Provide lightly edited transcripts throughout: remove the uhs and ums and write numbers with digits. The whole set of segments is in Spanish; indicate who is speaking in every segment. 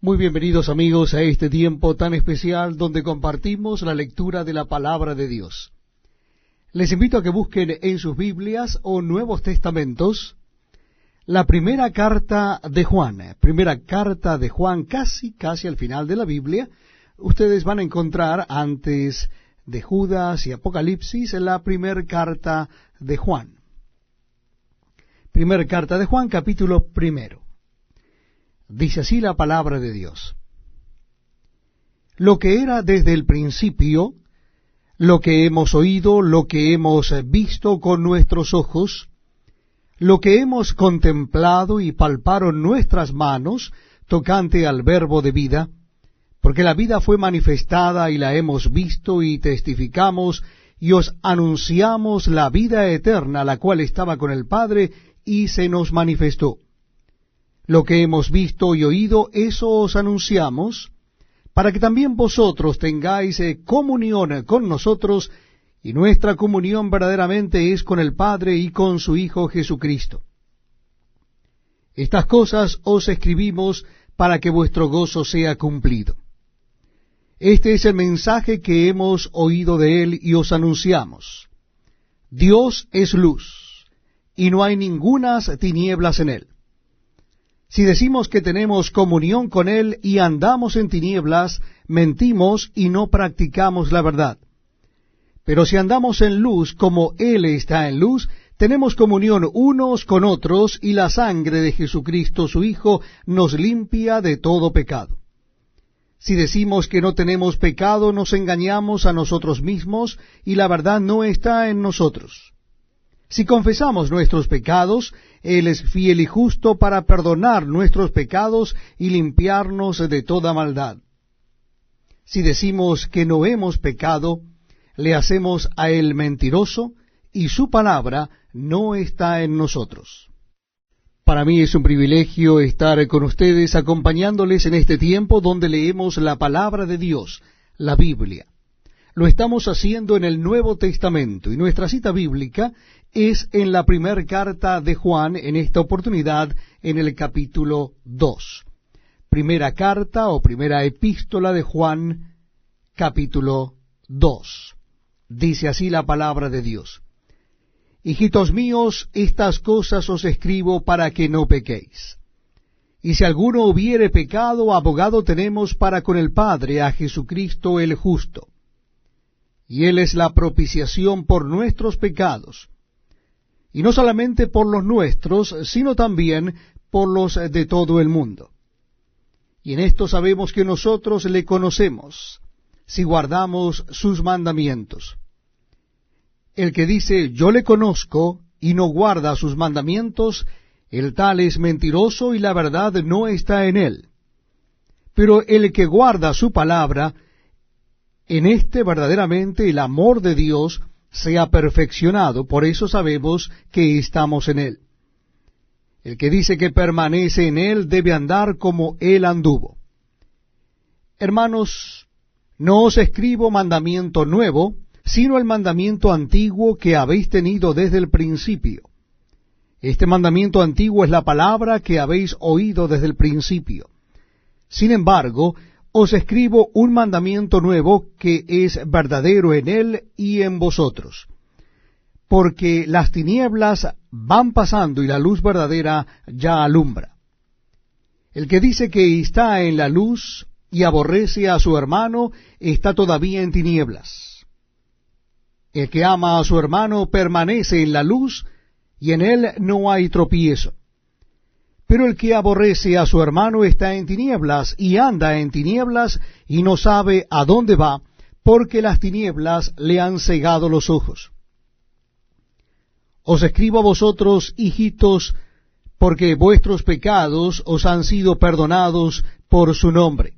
Speaker 1: Muy bienvenidos amigos a este tiempo tan especial donde compartimos la lectura de la Palabra de Dios. Les invito a que busquen en sus Biblias o Nuevos Testamentos la primera carta de Juan, casi al final de la Biblia. Ustedes van a encontrar antes de Judas y Apocalipsis la primera carta de Juan. Primera carta de Juan, capítulo 1. Dice así la palabra de Dios. Lo que era desde el principio, lo que hemos oído, lo que hemos visto con nuestros ojos, lo que hemos contemplado y palparon nuestras manos tocante al verbo de vida, porque la vida fue manifestada y la hemos visto y testificamos y os anunciamos la vida eterna, la cual estaba con el Padre y se nos manifestó. Lo que hemos visto y oído, eso os anunciamos, para que también vosotros tengáis comunión con nosotros, y nuestra comunión verdaderamente es con el Padre y con su Hijo Jesucristo. Estas cosas os escribimos para que vuestro gozo sea cumplido. Este es el mensaje que hemos oído de él y os anunciamos. Dios es luz, y no hay ningunas tinieblas en él. Si decimos que tenemos comunión con él y andamos en tinieblas, mentimos y no practicamos la verdad. Pero si andamos en luz como él está en luz, tenemos comunión unos con otros, y la sangre de Jesucristo su Hijo nos limpia de todo pecado. Si decimos que no tenemos pecado, nos engañamos a nosotros mismos, y la verdad no está en nosotros. Si confesamos nuestros pecados, Él es fiel y justo para perdonar nuestros pecados y limpiarnos de toda maldad. Si decimos que no hemos pecado, le hacemos a Él mentiroso, y su palabra no está en nosotros. Para mí es un privilegio estar con ustedes acompañándoles en este tiempo donde leemos la palabra de Dios, la Biblia. Lo estamos haciendo en el Nuevo Testamento, y nuestra cita bíblica es en la primera carta de Juan, en esta oportunidad en el capítulo 2. Primera carta o primera epístola de Juan, capítulo 2. Dice así la palabra de Dios. Hijitos míos, estas cosas os escribo para que no pequéis. Y si alguno hubiere pecado, abogado tenemos para con el Padre, a Jesucristo el justo. Y Él es la propiciación por nuestros pecados, y no solamente por los nuestros, sino también por los de todo el mundo. Y en esto sabemos que nosotros le conocemos, si guardamos sus mandamientos. El que dice, yo le conozco, y no guarda sus mandamientos, el tal es mentiroso, y la verdad no está en él. Pero el que guarda su palabra, en este verdaderamente el amor de Dios se ha perfeccionado, por eso sabemos que estamos en él. El que dice que permanece en él debe andar como él anduvo. Hermanos, no os escribo mandamiento nuevo, sino el mandamiento antiguo que habéis tenido desde el principio. Este mandamiento antiguo es la palabra que habéis oído desde el principio. Sin embargo, os escribo un mandamiento nuevo que es verdadero en él y en vosotros. Porque las tinieblas van pasando y la luz verdadera ya alumbra. El que dice que está en la luz y aborrece a su hermano, está todavía en tinieblas. El que ama a su hermano permanece en la luz, y en él no hay tropiezo. Pero el que aborrece a su hermano está en tinieblas, y anda en tinieblas, y no sabe a dónde va, porque las tinieblas le han cegado los ojos. Os escribo a vosotros, hijitos, porque vuestros pecados os han sido perdonados por su nombre.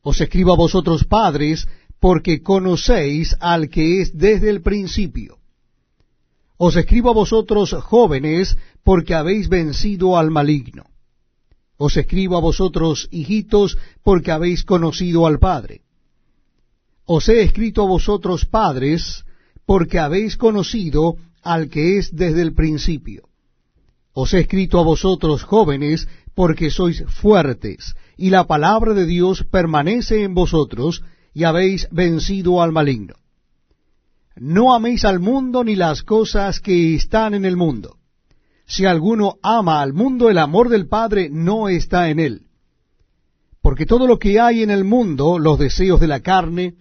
Speaker 1: Os escribo a vosotros, padres, porque conocéis al que es desde el principio. Os escribo a vosotros, jóvenes, porque habéis vencido al maligno. Os escribo a vosotros, hijitos, porque habéis conocido al Padre. Os he escrito a vosotros, padres, porque habéis conocido al que es desde el principio. Os he escrito a vosotros jóvenes, porque sois fuertes, y la palabra de Dios permanece en vosotros, y habéis vencido al maligno. No améis al mundo ni las cosas que están en el mundo. Si alguno ama al mundo, el amor del Padre no está en él. Porque todo lo que hay en el mundo, los deseos de la carne,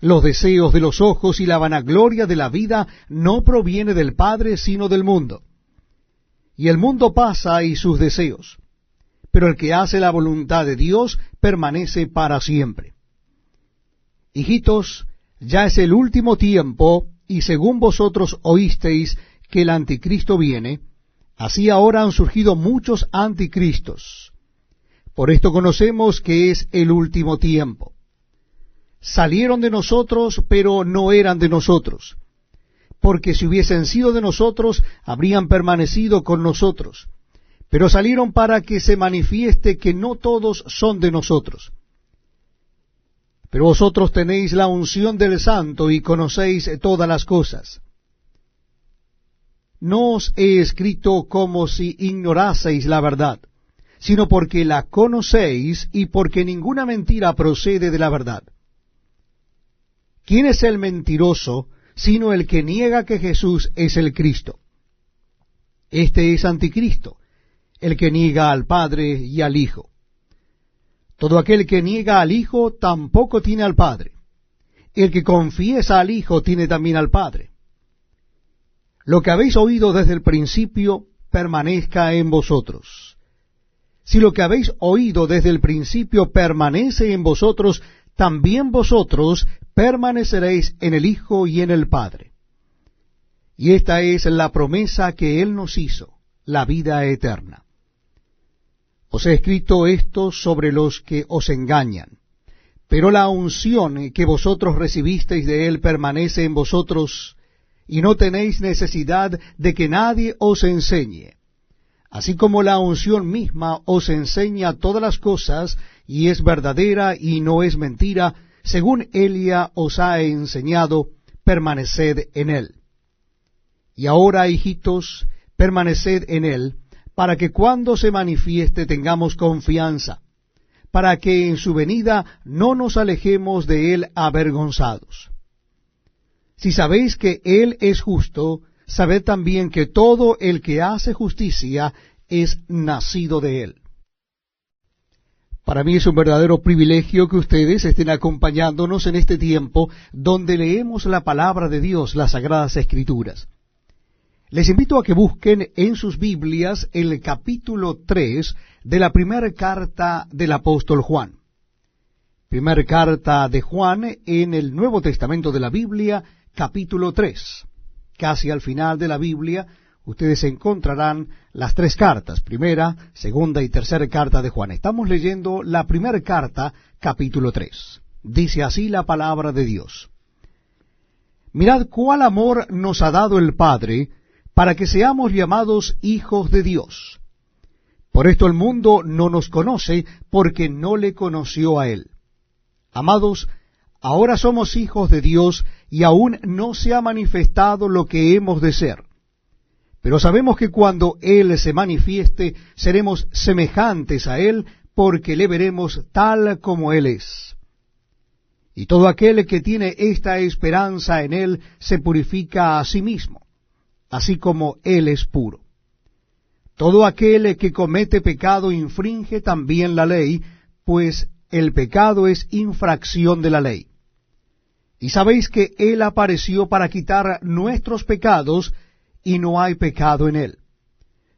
Speaker 1: los deseos de los ojos y la vanagloria de la vida, no proviene del Padre, sino del mundo. Y el mundo pasa y sus deseos, pero el que hace la voluntad de Dios permanece para siempre. Hijitos, ya es el último tiempo, y según vosotros oísteis que el anticristo viene, así ahora han surgido muchos anticristos. Por esto conocemos que es el último tiempo. Salieron de nosotros, pero no eran de nosotros, porque si hubiesen sido de nosotros, habrían permanecido con nosotros. Pero salieron para que se manifieste que no todos son de nosotros. Pero vosotros tenéis la unción del Santo y conocéis todas las cosas. No os he escrito como si ignoraseis la verdad, sino porque la conocéis y porque ninguna mentira procede de la verdad. ¿Quién es el mentiroso, sino el que niega que Jesús es el Cristo? Este es anticristo, el que niega al Padre y al Hijo. Todo aquel que niega al Hijo tampoco tiene al Padre. El que confiesa al Hijo tiene también al Padre. Lo que habéis oído desde el principio permanezca en vosotros. Si lo que habéis oído desde el principio permanece en vosotros, también vosotros permaneceréis en el Hijo y en el Padre. Y esta es la promesa que Él nos hizo, la vida eterna. Os he escrito esto sobre los que os engañan, pero la unción que vosotros recibisteis de Él permanece en vosotros, y no tenéis necesidad de que nadie os enseñe. Así como la unción misma os enseña todas las cosas, y es verdadera y no es mentira, según Elia os ha enseñado, permaneced en Él. Y ahora, hijitos, permaneced en Él, para que cuando se manifieste tengamos confianza, para que en su venida no nos alejemos de Él avergonzados. Si sabéis que Él es justo, sabed también que todo el que hace justicia es nacido de Él. Para mí es un verdadero privilegio que ustedes estén acompañándonos en este tiempo donde leemos la palabra de Dios, las Sagradas Escrituras. Les invito a que busquen en sus Biblias el capítulo 3 de la primera carta del apóstol Juan. Primera carta de Juan en el Nuevo Testamento de la Biblia, capítulo 3. Casi al final de la Biblia, ustedes encontrarán las tres cartas, primera, segunda y tercera carta de Juan. Estamos leyendo la primera carta, capítulo 3. Dice así la palabra de Dios. Mirad cuál amor nos ha dado el Padre, para que seamos llamados hijos de Dios. Por esto el mundo no nos conoce, porque no le conoció a Él. Amados, ahora somos hijos de Dios, y aún no se ha manifestado lo que hemos de ser. Pero sabemos que cuando Él se manifieste, seremos semejantes a Él, porque le veremos tal como Él es. Y todo aquel que tiene esta esperanza en Él se purifica a sí mismo, así como Él es puro. Todo aquel que comete pecado infringe también la ley, pues el pecado es infracción de la ley. Y sabéis que Él apareció para quitar nuestros pecados, y no hay pecado en Él.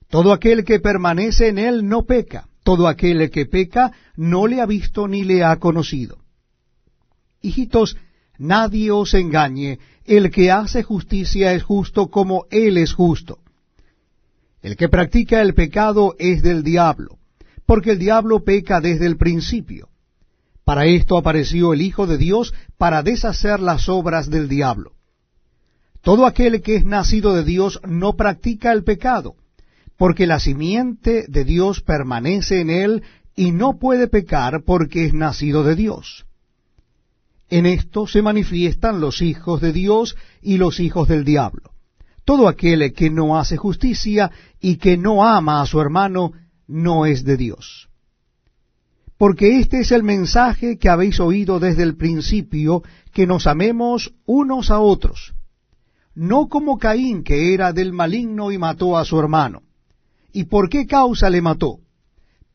Speaker 1: Todo aquel que permanece en Él no peca. Todo aquel que peca no le ha visto ni le ha conocido. Hijitos, nadie os engañe. El que hace justicia es justo como Él es justo. El que practica el pecado es del diablo, porque el diablo peca desde el principio. Para esto apareció el Hijo de Dios, para deshacer las obras del diablo. Todo aquel que es nacido de Dios no practica el pecado, porque la simiente de Dios permanece en él y no puede pecar porque es nacido de Dios. En esto se manifiestan los hijos de Dios y los hijos del diablo. Todo aquel que no hace justicia y que no ama a su hermano no es de Dios. Porque este es el mensaje que habéis oído desde el principio, que nos amemos unos a otros. No como Caín, que era del maligno y mató a su hermano. ¿Y por qué causa le mató?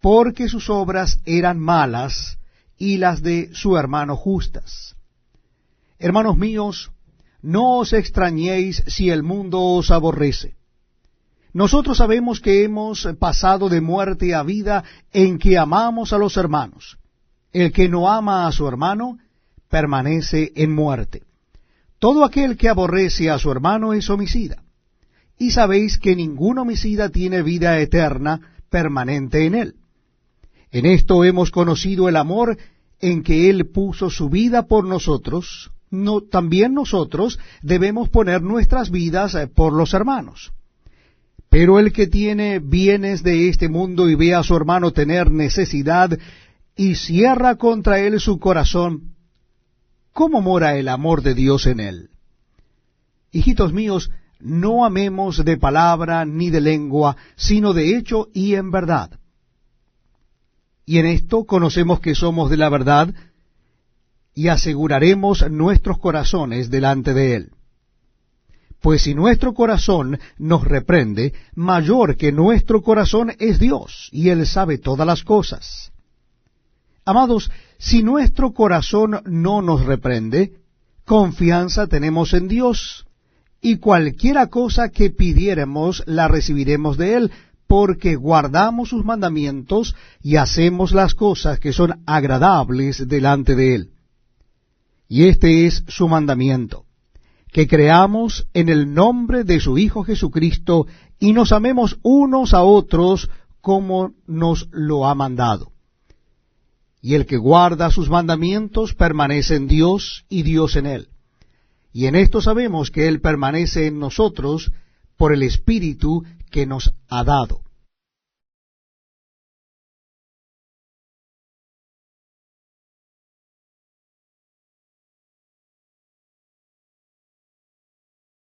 Speaker 1: Porque sus obras eran malas y las de su hermano justas. Hermanos míos, no os extrañéis si el mundo os aborrece. Nosotros sabemos que hemos pasado de muerte a vida en que amamos a los hermanos. El que no ama a su hermano permanece en muerte. Todo aquel que aborrece a su hermano es homicida. Y sabéis que ningún homicida tiene vida eterna permanente en él. En esto hemos conocido el amor en que él puso su vida por nosotros. También nosotros debemos poner nuestras vidas por los hermanos. Pero el que tiene bienes de este mundo y ve a su hermano tener necesidad y cierra contra él su corazón, ¿cómo mora el amor de Dios en él? Hijitos míos, no amemos de palabra ni de lengua, sino de hecho y en verdad. Y en esto conocemos que somos de la verdad, y aseguraremos nuestros corazones delante de él. Pues si nuestro corazón nos reprende, mayor que nuestro corazón es Dios, y él sabe todas las cosas. Amados, si nuestro corazón no nos reprende, confianza tenemos en Dios, y cualquiera cosa que pidiéremos la recibiremos de él, porque guardamos sus mandamientos y hacemos las cosas que son agradables delante de él. Y este es su mandamiento, que creamos en el nombre de su Hijo Jesucristo y nos amemos unos a otros como nos lo ha mandado. Y el que guarda sus mandamientos permanece en Dios y Dios en él. Y en esto sabemos que él permanece en nosotros por el Espíritu que nos ha dado.